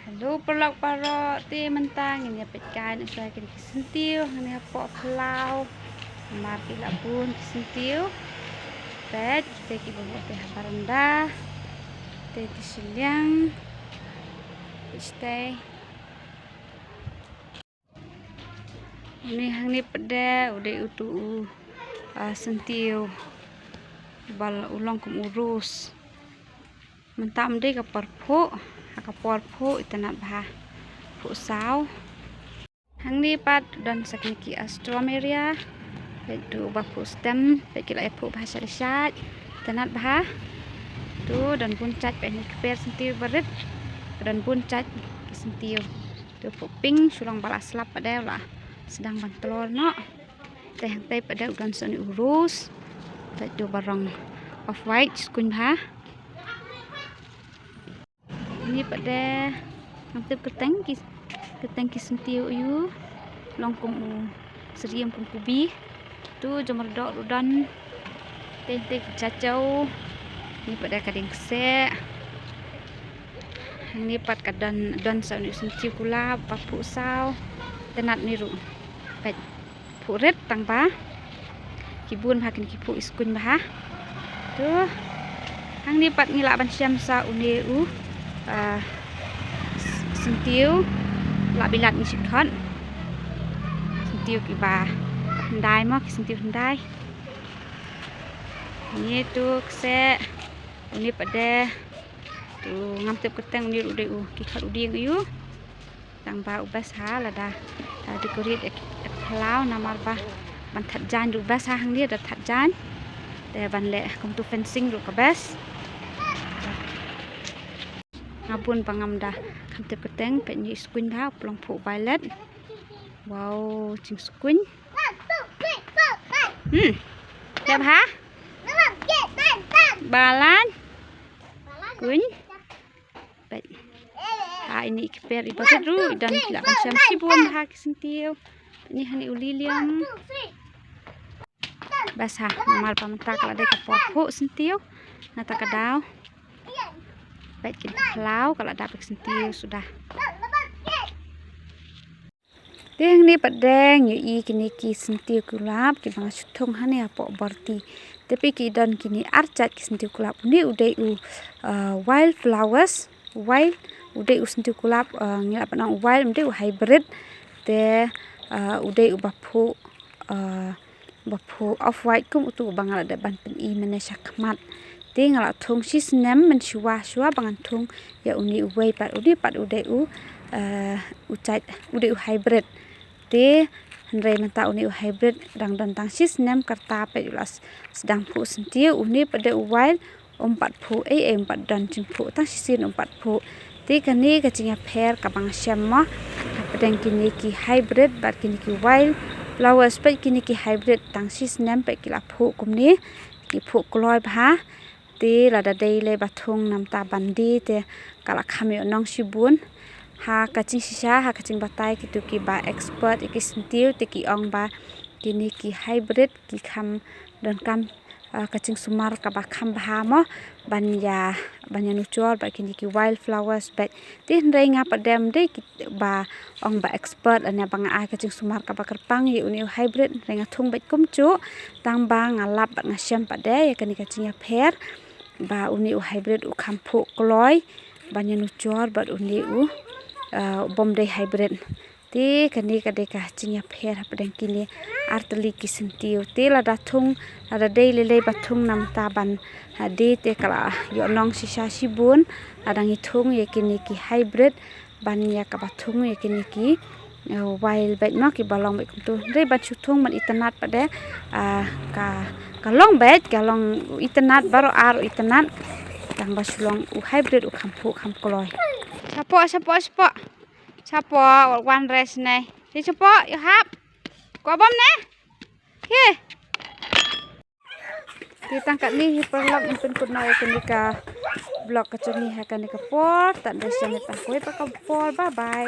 Halo pelak parok ti mentang ini petkan saya kini sentiu ini apa pelau mar ki labun sentiu pet kita ki bawa teh rendah teh siliang stay ini hang ni pede udah utu sentiu bal ulang kum urus mentam deh ke perpu kapor pu itanat bah pu sao hang ni pat dan sakniki astromeria itu bapu stem pekila pu bahasa riset itanat bah tu dan puncat pe ni keper sentiu barit dan puncat sentiu tu pu ping sulang balas lap pada lah sedang bantelor no teh teh pada udan seni urus tu barang off white kun bah ini pada hampir keteng sentiu yu longkum seriam kum kubi tu jomar dok udan teh cacau ini pada kadang se ini pat kadan don sa sentiu kula papu sao tenat niru pet puret tangpa kibun hakin kipu iskun bah tu hang ni pat ngilak ban syam sa uneu sentiu lak bilat ni sikhan sentiu ki ba hendai mo ki sentiu hendai ni tu kse ni pada tu ngamtep keteng ni udah ki khat udi yu tang ba ubas ha la da di kurit pelau namar ba ban that jan du bas ha hang ni da that jan te ban le kom tu fencing ru ka bas ngapun pangamda kamtep keteng pe ni skuin ba plong pu violet wow ching skuin đẹp hả balan kun bet ini keper ibarat ru dan tidak macam sibun hak sentiu ini hani ulilium basah normal pamentak kalau ada kapok sentiu nata kadau baik kita pelau kalau dapat sentiu sudah deng ni padeng yu kini ki sentiu kulap ki bang sutung hani apa berti tapi ki dan kini arcat ki sentiu kulap ni udah wild flowers wild udah sentiu kulap ngilap nang wild udah hybrid te udah bapu off white kum utu bangal ada ban pen i mena sakmat tinggal thung sis nem men shua bangan thung ya uni uwei pat udah ucat udah hybrid te hendrai menta uni hybrid dang tang sis nem karta pe ulas sedang pu sentiu uni pada wild 4 pu 4 dan jing pu tang sisin 4 pu te kani kacinga pair kabang syamma padang kini ki hybrid bat kini ki wild flowers pe kini ki hybrid tang sis nem pe kila pu kumni ki pu kloi bha te lada dei le bathung namta bandi te kala khami onong sibun ha kacing sisa ha kacing batai kitu ki ba expert ki sentiu te ki ong ba kini ki hybrid ki kham dan kam kacing sumar ka ba kham bha mo banya nuchol ba kini ki wild flowers ba te ndai nga padam de ki ba ong ba expert anya bang a kacing sumar ka ba kerpang ye uni hybrid renga thung ba kumchu tang ba ngalap ba ngasyam pa de ya kani kacing ya pher ba uni hybrid khampu kloi banya nuchor ba uni bomday hybrid te kani kade ka cinya pher padang kini artli ki sentiu te la dathung ada dei le bathung nam taban de te kala yo nong sisa sibun adang ithung ye kini ki hybrid banya ka bathung ye kini ki wild bet no ki balong bet tu re bat chuthung man itanat pade ka long bet ka long itanat baro ar itanat tang basulong hybrid khampu kham koloi sapo one rest này thì sapo you have có bom nè hi thì tăng cận ni perlok impun kunoi kenika blog kacuni ha kenika por tak ada sampai tak bye bye